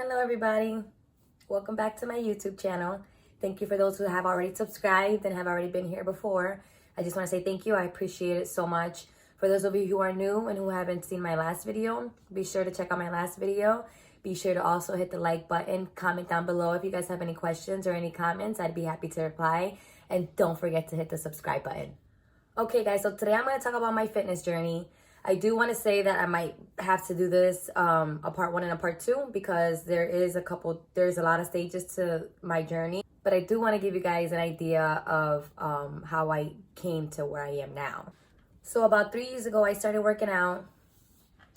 Hello everybody, welcome back to my YouTube channel. Thank you for those who have already subscribed and have already been here before. I just want to say thank you. I appreciate it so much. For those of you who are new and who haven't seen my last video, be sure to check out my last video. Be sure to also hit the like button, comment down below if you guys have any questions or any comments. I'd be happy to reply. And don't forget to hit the subscribe button. Okay guys, so today I'm going to talk about my fitness journey. I do want to say that I might have to do this a part 1 and a part 2 because there's a lot of stages to my journey. But I do want to give you guys an idea of how I came to where I am now. So about 3 years ago, I started working out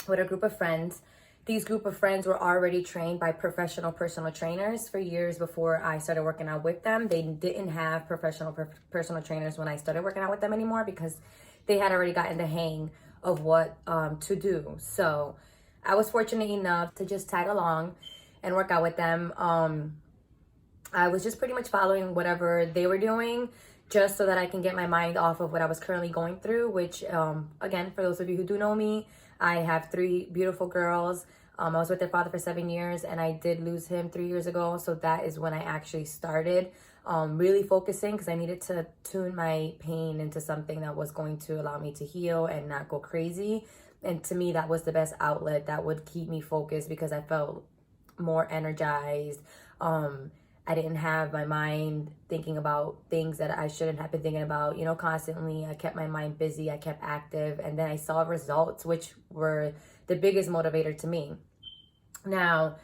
with a group of friends. These group of friends were already trained by professional personal trainers for years before I started working out with them. They didn't have professional personal trainers when I started working out with them anymore because they had already gotten the hang of what to do. So I was fortunate enough to just tag along and work out with them. I was just pretty much following whatever they were doing just so that I can get my mind off of what I was currently going through, which again, for those of you who do know me, I have 3 beautiful girls. I was with their father for 7 years and I did lose him 3 years ago. So that is when I actually started really focusing because I needed to tune my pain into something that was going to allow me to heal and not go crazy. And to me, that was the best outlet that would keep me focused because I felt more energized. I didn't have my mind thinking about things that I shouldn't have been thinking about, constantly. I kept my mind busy. I kept active. And then I saw results, which were the biggest motivator to me. Now,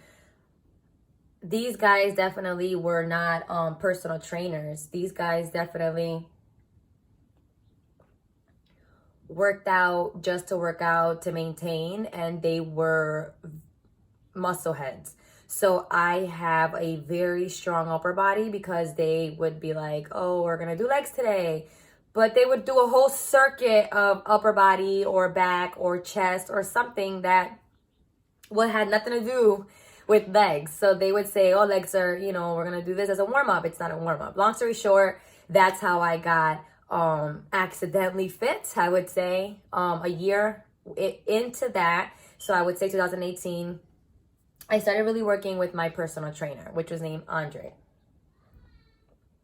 these guys definitely were not personal trainers. These guys definitely worked out just to work out, to maintain, and they were muscle heads. So I have a very strong upper body because they would be like, oh, we're going to do legs today. But they would do a whole circuit of upper body or back or chest or something that had nothing to do with legs. So they would say, oh, legs are, we're going to do this as a warm-up. It's not a warm-up. Long story short, that's how I got accidentally fit, I would say, a year into that. So I would say 2018, I started really working with my personal trainer, which was named Andre.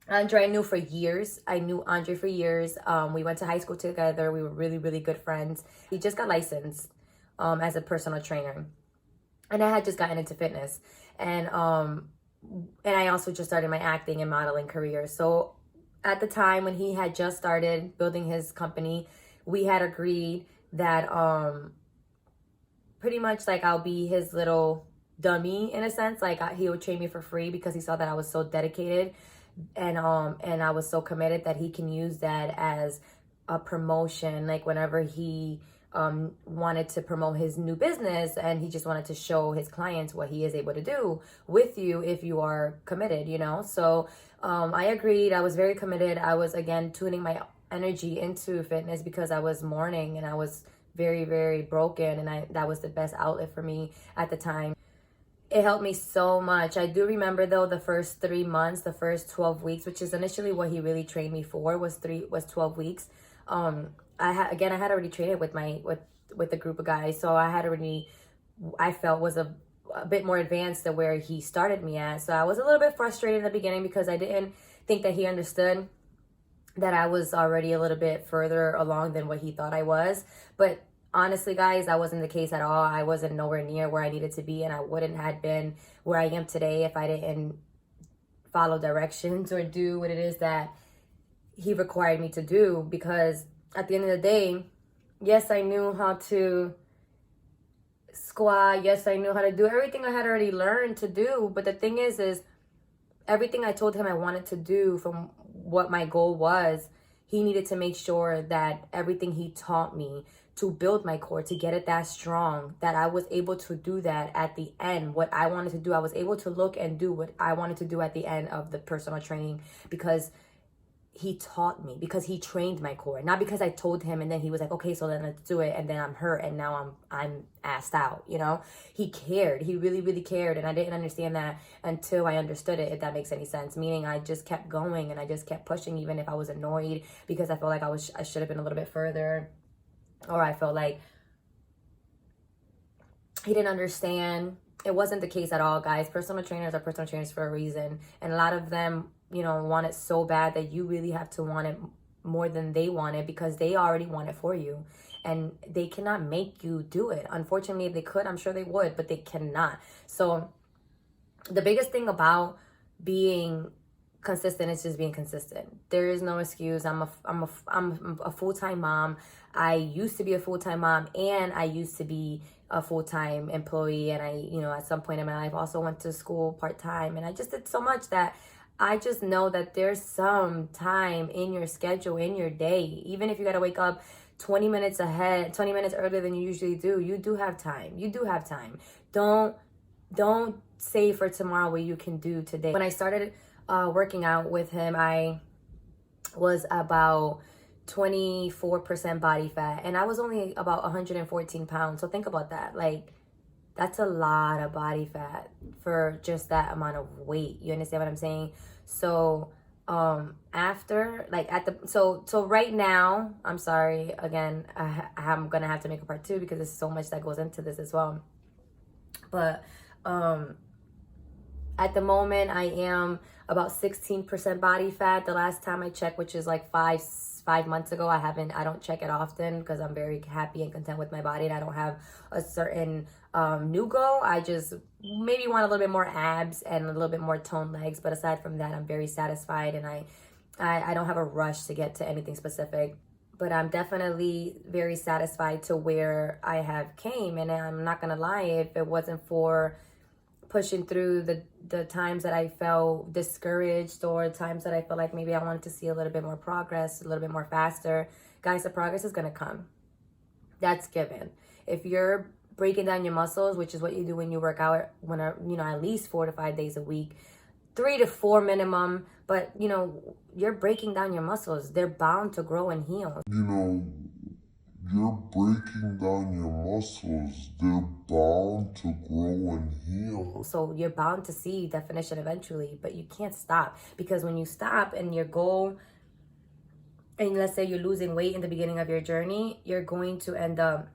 Andre I knew for years. I knew Andre for years. We went to high school together. We were really, really good friends. He just got licensed as a personal trainer. And I had just gotten into fitness. And I also just started my acting and modeling career. So at the time when he had just started building his company, we had agreed that pretty much like I'll be his little dummy in a sense. Like he would train me for free because he saw that I was so dedicated and I was so committed that he can use that as a promotion. Like whenever he wanted to promote his new business and he just wanted to show his clients what he is able to do with you if you are committed, So I agreed. I was very committed. I was, again, tuning my energy into fitness because I was mourning and I was very, very broken. And that was the best outlet for me at the time. It helped me so much. I do remember though the first 3 months, the first 12 weeks, which is initially what he really trained me for, was 12 weeks. I had already trained with a group of guys, so I felt was a bit more advanced than where he started me at. So I was a little bit frustrated in the beginning because I didn't think that he understood that I was already a little bit further along than what he thought I was. But honestly, guys, that wasn't the case at all. I wasn't nowhere near where I needed to be, and I wouldn't have been where I am today if I didn't follow directions or do what it is that he required me to do. Because at the end of the day, yes, I knew how to squat. Yes, I knew how to do everything I had already learned to do. But the thing is everything I told him I wanted to do from what my goal was, he needed to make sure that everything he taught me to build my core, to get it that strong, that I was able to do that at the end. What I wanted to do, I was able to look and do what I wanted to do at the end of the personal training because he taught me, because he trained my core, not because I told him and then he was like, okay, so then let's do it, and then I'm hurt and now I'm assed out. He cared. He really, really cared, and I didn't understand that until I understood it, if that makes any sense. Meaning I just kept going and I just kept pushing, even if I was annoyed because I felt like I should have been a little bit further, or I felt like he didn't understand. it wasn't the case at all, guys. Personal trainers are personal trainers for a reason. And a lot of them, you know, want it so bad that you really have to want it more than they want it, because they already want it for you. And they cannot make you do it. Unfortunately, if they could, I'm sure they would, but they cannot. So the biggest thing about being consistent is just being consistent. There is no excuse. I'm a full-time mom. I used to be a full-time mom, and I used to be a full-time employee, and I, you know, at some point in my life also went to school part-time, and I just did so much that I just know that there's some time in your schedule, in your day, even if you got to wake up 20 minutes ahead, 20 minutes earlier than you usually do, you do have time. You do have time. Don't save for tomorrow what you can do today. When I started working out with him, I was about 24% body fat, and I was only about 114 pounds. So think about that. Like, that's a lot of body fat for just that amount of weight. You understand what I'm saying? So after, like, at the so right now, I'm sorry again, I'm gonna have to make a part 2 because there's so much that goes into this as well. But at the moment, I am about 16% body fat. The last time I checked, which is like five months ago. I don't check it often because I'm very happy and content with my body, and I don't have a certain new goal. I just maybe want a little bit more abs and a little bit more toned legs, but aside from that, I'm very satisfied, and I don't have a rush to get to anything specific. But I'm definitely very satisfied to where I have came, and I'm not gonna lie, if it wasn't for pushing through the times that I felt discouraged, or times that I felt like maybe I wanted to see a little bit more progress, a little bit more faster, guys, the progress is gonna come. That's given. If you're breaking down your muscles, which is what you do when you work out, at least 4 to 5 days a week, 3 to 4 minimum, but you're breaking down your muscles. They're bound to grow and heal. You're breaking down your muscles. They're bound to grow and heal. So you're bound to see definition eventually, but you can't stop, because when you stop and your goal, and let's say you're losing weight in the beginning of your journey, you're going to end up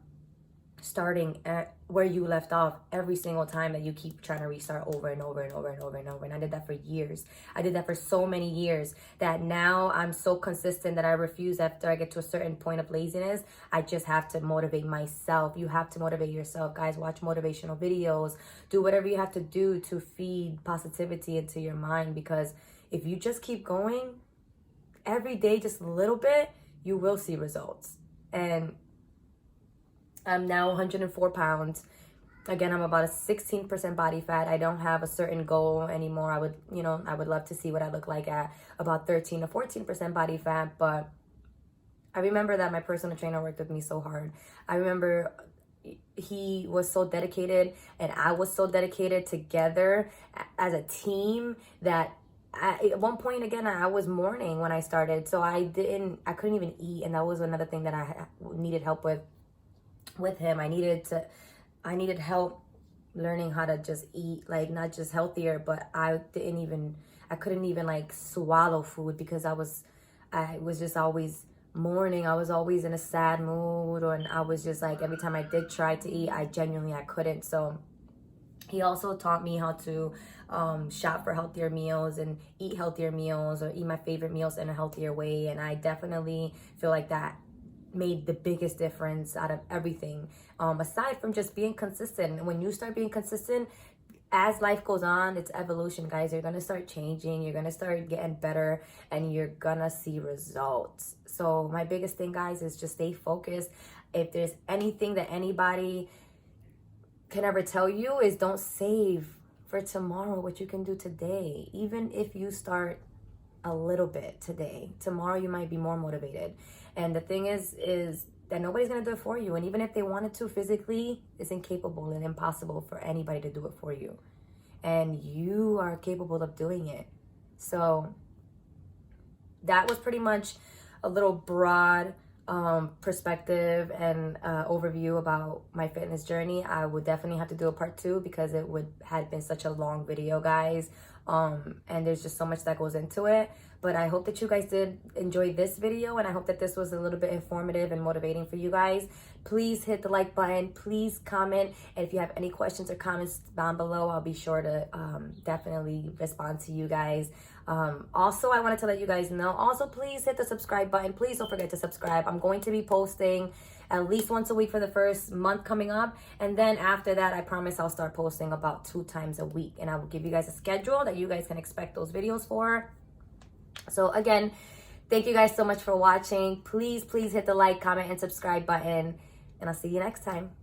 starting at where you left off every single time that you keep trying to restart over and over and over and over and over. And I did that for years. I did that for so many years that now I'm so consistent that I refuse, after I get to a certain point of laziness, I just have to motivate myself. You have to motivate yourself, guys. Watch motivational videos. Do whatever you have to do to feed positivity into your mind, because if you just keep going every day, just a little bit, you will see results. And I'm now 104 pounds. Again, I'm about a 16% body fat. I don't have a certain goal anymore. I would love to see what I look like at about 13 to 14% body fat. But I remember that my personal trainer worked with me so hard. I remember he was so dedicated, and I was so dedicated together as a team, that at one point, again, I was mourning when I started. So I couldn't even eat. And that was another thing that I needed help with him. I needed help learning how to just eat, like, not just healthier, but I couldn't even like swallow food, because I was just always mourning. I was always in a sad mood, and I was just like, every time I did try to eat, I couldn't. So he also taught me how to shop for healthier meals and eat healthier meals, or eat my favorite meals in a healthier way. And I definitely feel like that made the biggest difference out of everything, aside from just being consistent. When you start being consistent, as life goes on, it's evolution, guys. You're gonna start changing, you're gonna start getting better, and you're gonna see results. So my biggest thing, guys, is just stay focused. If there's anything that anybody can ever tell you, is don't save for tomorrow what you can do today. Even if you start a little bit today, tomorrow you might be more motivated. And the thing is that nobody's gonna do it for you. And even if they wanted to physically, it's incapable and impossible for anybody to do it for you. And you are capable of doing it. So that was pretty much a little broad perspective and overview about my fitness journey. I would definitely have to do a part 2, because it had been such a long video, guys. And there's just so much that goes into it. But I hope that you guys did enjoy this video, and I hope that this was a little bit informative and motivating for you guys. Please hit the like button. Please comment. And if you have any questions or comments down below, I'll be sure to definitely respond to you guys. Also, I wanted to let you guys know, also, please hit the subscribe button. Please don't forget to subscribe. I'm going to be posting at least once a week for the first month coming up. And then after that, I promise I'll start posting about 2 times a week. And I will give you guys a schedule that you guys can expect those videos for. So again, thank you guys so much for watching. Please hit the like, comment, and subscribe button. And I'll see you next time.